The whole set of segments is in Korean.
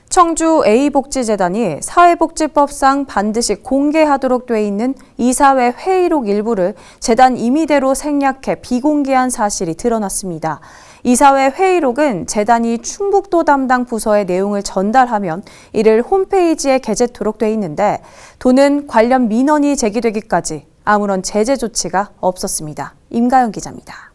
청주 A복지재단이 사회복지법상 반드시 공개하도록 돼 있는 이사회 회의록 일부를 재단 임의대로 생략해 비공개한 사실이 드러났습니다. 이사회 회의록은 재단이 충북도 담당 부서의 내용을 전달하면 이를 홈페이지에 게재토록 돼 있는데 도는 관련 민원이 제기되기까지 아무런 제재 조치가 없었습니다. 임가영 기자입니다.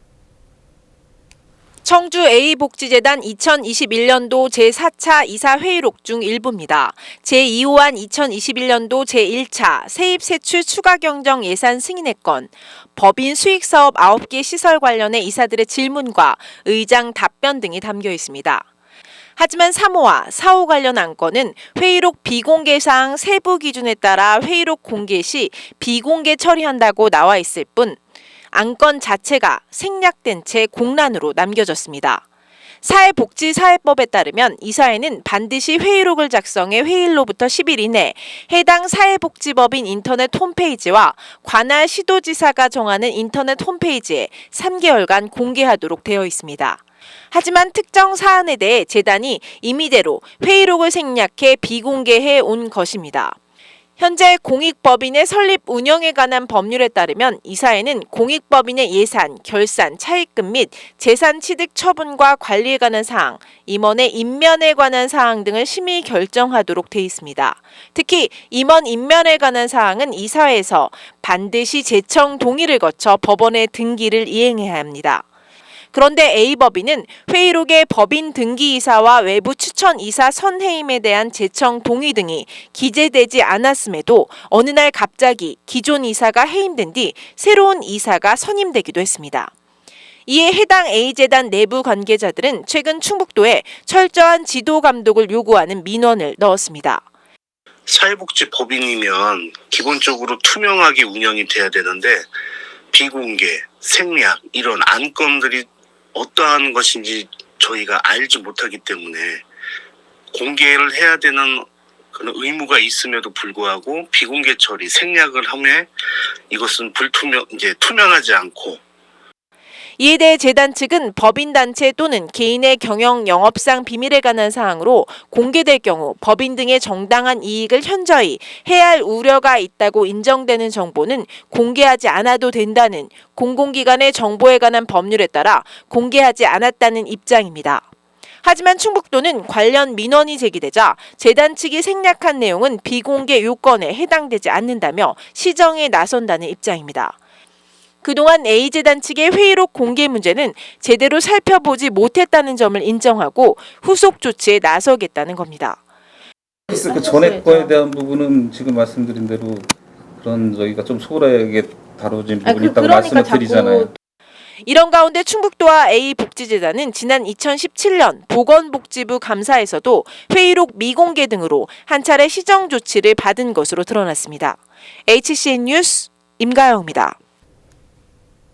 청주 A복지재단 2021년도 제4차 이사회의록 중 일부입니다. 제2호안 2021년도 제1차 세입세출 추가경정 예산 승인의 건, 법인 수익사업 9개 시설 관련해 이사들의 질문과 의장 답변 등이 담겨 있습니다. 하지만 3호와 4호 관련 안건은 회의록 비공개 사항 세부 기준에 따라 회의록 공개 시 비공개 처리한다고 나와 있을 뿐 안건 자체가 생략된 채 공란으로 남겨졌습니다. 사회복지사회법에 따르면 이사회는 반드시 회의록을 작성해 회의일로부터 10일 이내 해당 사회복지법인 인터넷 홈페이지와 관할 시도지사가 정하는 인터넷 홈페이지에 3개월간 공개하도록 되어 있습니다. 하지만 특정 사안에 대해 재단이 임의대로 회의록을 생략해 비공개해 온 것입니다. 현재 공익법인의 설립 운영에 관한 법률에 따르면 이사회는 공익법인의 예산, 결산, 차입금 및 재산 취득 처분과 관리에 관한 사항, 임원의 임면에 관한 사항 등을 심의 결정하도록 돼 있습니다. 특히 임원 임면에 관한 사항은 이사회에서 반드시 제청 동의를 거쳐 법원의 등기를 이행해야 합니다. 그런데 A법인은 회의록에 법인 등기이사와 외부 추천이사 선해임에 대한 제청 동의 등이 기재되지 않았음에도 어느 날 갑자기 기존 이사가 해임된 뒤 새로운 이사가 선임되기도 했습니다. 이에 해당 A재단 내부 관계자들은 최근 충북도에 철저한 지도 감독을 요구하는 민원을 넣었습니다. 사회복지법인이면 기본적으로 투명하게 운영이 돼야 되는데 비공개, 생략 이런 안건들이 어떠한 것인지 저희가 알지 못하기 때문에 공개를 해야 되는 그런 의무가 있음에도 불구하고 비공개 처리, 생략을 하면 이것은 투명하지 않고. 이에 대해 재단 측은 법인단체 또는 개인의 경영 영업상 비밀에 관한 사항으로 공개될 경우 법인 등의 정당한 이익을 현저히 해할 우려가 있다고 인정되는 정보는 공개하지 않아도 된다는 공공기관의 정보에 관한 법률에 따라 공개하지 않았다는 입장입니다. 하지만 충북도는 관련 민원이 제기되자 재단 측이 생략한 내용은 비공개 요건에 해당되지 않는다며 시정에 나선다는 입장입니다. 그동안 A재단 측의 회의록 공개 문제는 제대로 살펴보지 못했다는 점을 인정하고 후속 조치에 나서겠다는 겁니다. 그 전에 거에 대한 부분은 지금 말씀드린 대로 그런 저희가 좀 소홀하게 다뤄진 부분이 있다고 말씀을 드리잖아요. 이런 가운데 충북도와 A복지재단은 지난 2017년 보건복지부 감사에서도 회의록 미공개 등으로 한 차례 시정 조치를 받은 것으로 드러났습니다. HCN 뉴스 임가영입니다.